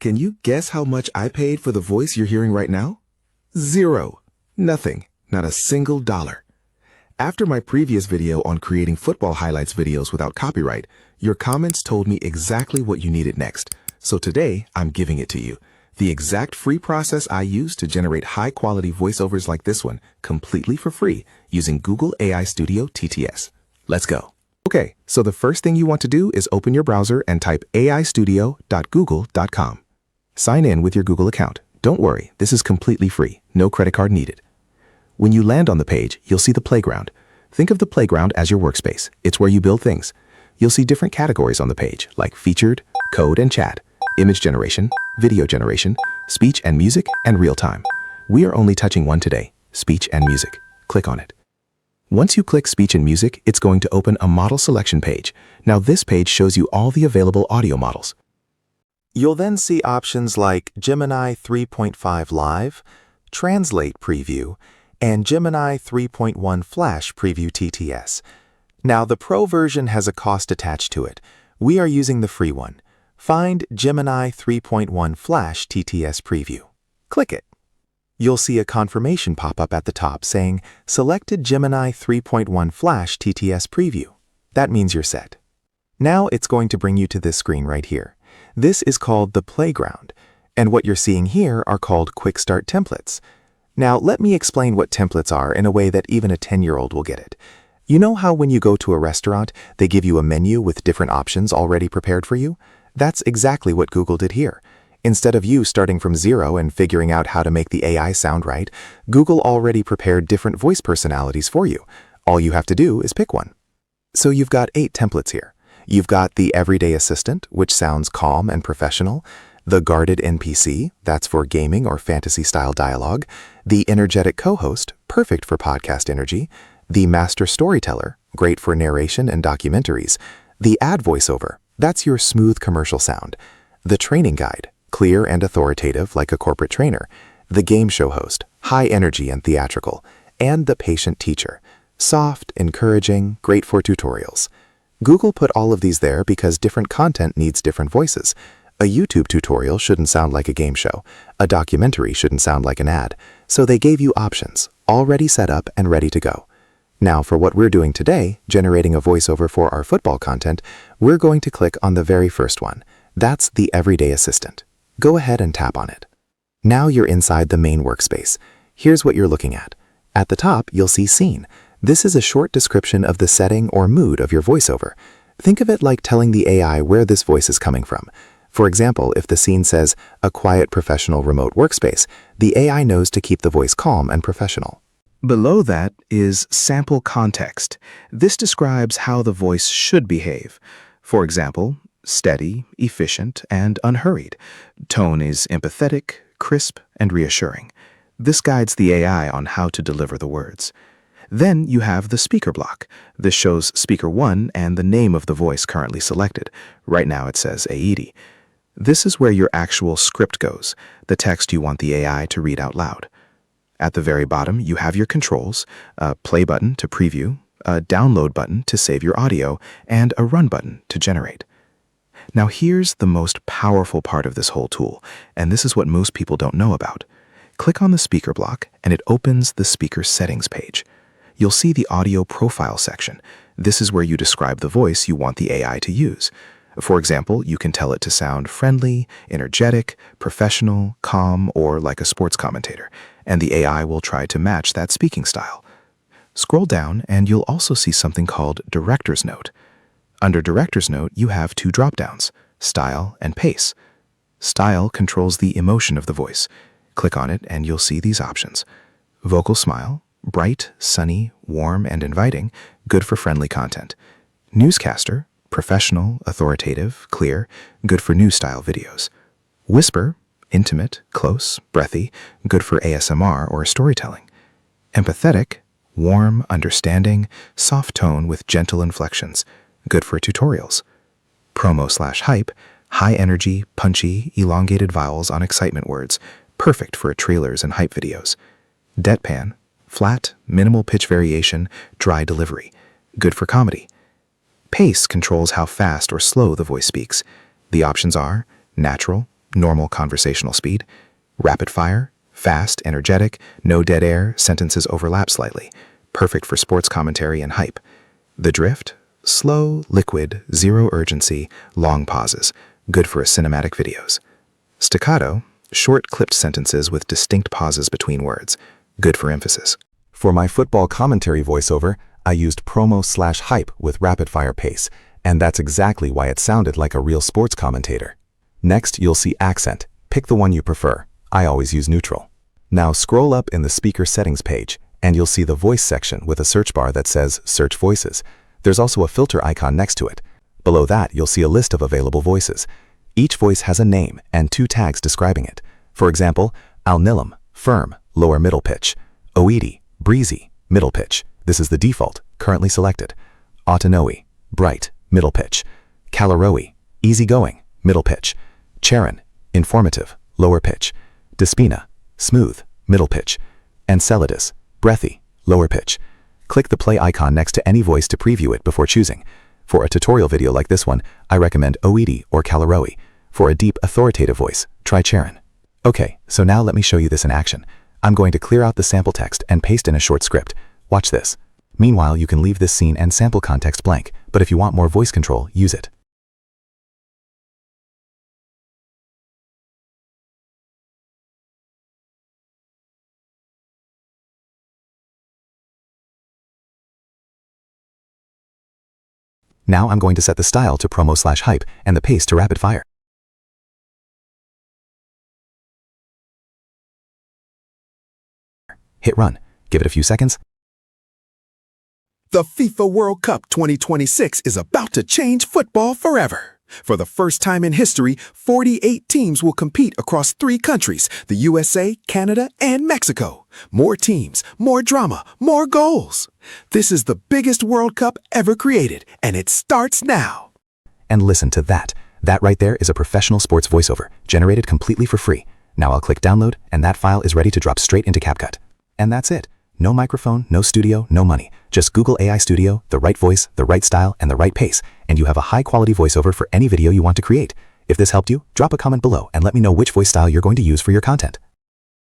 Can you guess how much I paid for the voice you're hearing right now? Zero. Nothing. Not a single dollar. After my previous video on creating football highlights videos without copyright, your comments told me exactly what you needed next. So today, I'm giving it to you. The exact free process I use to generate high-quality voiceovers like this one, completely for free, using Google AI Studio TTS. Let's go. Okay, so the first thing you want to do is open your browser and type aistudio.google.com. Sign in with your Google account. Don't worry, this is completely free, no credit card needed. When you land on the page, you'll see the playground. Think of the playground as your workspace. It's where you build things. You'll see different categories on the page, like featured, code and chat, image generation, video generation, speech and music, and real time. We are only touching one today, speech and music. Click on it. Once you click speech and music, it's going to open a model selection page. Now this page shows you all the available audio models. You'll then see options like Gemini 3.5 Live, Translate Preview, and Gemini 3.1 Flash Preview TTS. Now the Pro version has a cost attached to it. We are using the free one. Find Gemini 3.1 Flash TTS Preview. Click it. You'll see a confirmation pop up at the top saying, Selected Gemini 3.1 Flash TTS Preview. That means you're set. Now it's going to bring you to this screen right here. This is called the Playground, and what you're seeing here are called Quick Start Templates. Now let me explain what templates are in a way that even a 10-year-old will get it. You know how when you go to a restaurant, they give you a menu with different options already prepared for you? That's exactly what Google did here. Instead of you starting from zero and figuring out how to make the AI sound right, Google already prepared different voice personalities for you. All you have to do is pick one. So you've got 8 templates here. You've got the Everyday Assistant, which sounds calm and professional, the Guarded NPC, that's for gaming or fantasy-style dialogue, the Energetic Co-host, perfect for podcast energy, the Master Storyteller, great for narration and documentaries, the Ad Voiceover, that's your smooth commercial sound, the Training Guide, clear and authoritative like a corporate trainer, the Game Show Host, high energy and theatrical, and the Patient Teacher, soft, encouraging, great for tutorials. Google put all of these there because different content needs different voices. A YouTube tutorial shouldn't sound like a game show. A documentary shouldn't sound like an ad. So they gave you options, already set up and ready to go. Now for what we're doing today, generating a voiceover for our football content, we're going to click on the very first one. That's the Everyday Assistant. Go ahead and tap on it. Now you're inside the main workspace. Here's what you're looking at. At the top, you'll see Scene. This is a short description of the setting or mood of your voiceover. Think of it like telling the AI where this voice is coming from. For example, if the scene says, a quiet professional remote workspace, the AI knows to keep the voice calm and professional. Below that is Sample Context. This describes how the voice should behave. For example, steady, efficient, and unhurried. Tone is empathetic, crisp, and reassuring. This guides the AI on how to deliver the words. Then you have the speaker block. This shows speaker 1 and the name of the voice currently selected. Right now it says Aidi. This is where your actual script goes, the text you want the AI to read out loud. At the very bottom, you have your controls, a play button to preview, a download button to save your audio, and a run button to generate. Now here's the most powerful part of this whole tool, and this is what most people don't know about. Click on the speaker block and it opens the speaker settings page. You'll see the audio profile section. This is where you describe the voice you want the AI to use. For example, you can tell it to sound friendly, energetic, professional, calm, or like a sports commentator, and the AI will try to match that speaking style. Scroll down and you'll also see something called Director's Note. Under Director's Note, you have 2 drop-downs, Style and Pace. Style controls the emotion of the voice. Click on it and you'll see these options. Vocal Smile, bright, sunny, warm, and inviting, good for friendly content. Newscaster, professional, authoritative, clear, good for news-style videos. Whisper, intimate, close, breathy, good for ASMR or storytelling. Empathetic, warm, understanding, soft tone with gentle inflections, good for tutorials. Promo/hype, high energy, punchy, elongated vowels on excitement words, perfect for trailers and hype videos. Deadpan, flat, minimal pitch variation, dry delivery, good for comedy. Pace controls how fast or slow the voice speaks. The options are natural, normal conversational speed. Rapid fire, fast, energetic, no dead air, sentences overlap slightly. Perfect for sports commentary and hype. The drift, slow, liquid, zero urgency, long pauses, good for cinematic videos. Staccato, short clipped sentences with distinct pauses between words, good for emphasis. For my football commentary voiceover, I used promo/hype with rapid-fire pace, and that's exactly why it sounded like a real sports commentator. Next, you'll see accent. Pick the one you prefer. I always use neutral. Now scroll up in the speaker settings page, and you'll see the voice section with a search bar that says Search Voices. There's also a filter icon next to it. Below that, you'll see a list of available voices. Each voice has a name and 2 tags describing it. For example, Alnilum, firm, lower middle pitch. Oedi, breezy, middle pitch. This is the default, currently selected. Autonoi, bright, middle pitch. Calaroi, easygoing, middle pitch. Charon, informative, lower pitch. Despina, smooth, middle pitch. Enceladus, breathy, lower pitch. Click the play icon next to any voice to preview it before choosing. For a tutorial video like this one, I recommend Oedi or Calaroi. For a deep, authoritative voice, try Charon. Okay, so now let me show you this in action. I'm going to clear out the sample text and paste in a short script. Watch this. Meanwhile, you can leave this scene and sample context blank, but if you want more voice control, use it. Now I'm going to set the style to promo/hype and the pace to rapid fire. Hit run. Give it a few seconds. The FIFA World Cup 2026 is about to change football forever. For the first time in history, 48 teams will compete across 3 countries, the USA, Canada, and Mexico. More teams, more drama, more goals. This is the biggest World Cup ever created, and it starts now. And listen to that. That right there is a professional sports voiceover, generated completely for free. Now I'll click download, and that file is ready to drop straight into CapCut. And that's it. No microphone, no studio, no money. Just Google AI Studio, the right voice, the right style, and the right pace, and you have a high-quality voiceover for any video you want to create. If this helped you, drop a comment below and let me know which voice style you're going to use for your content.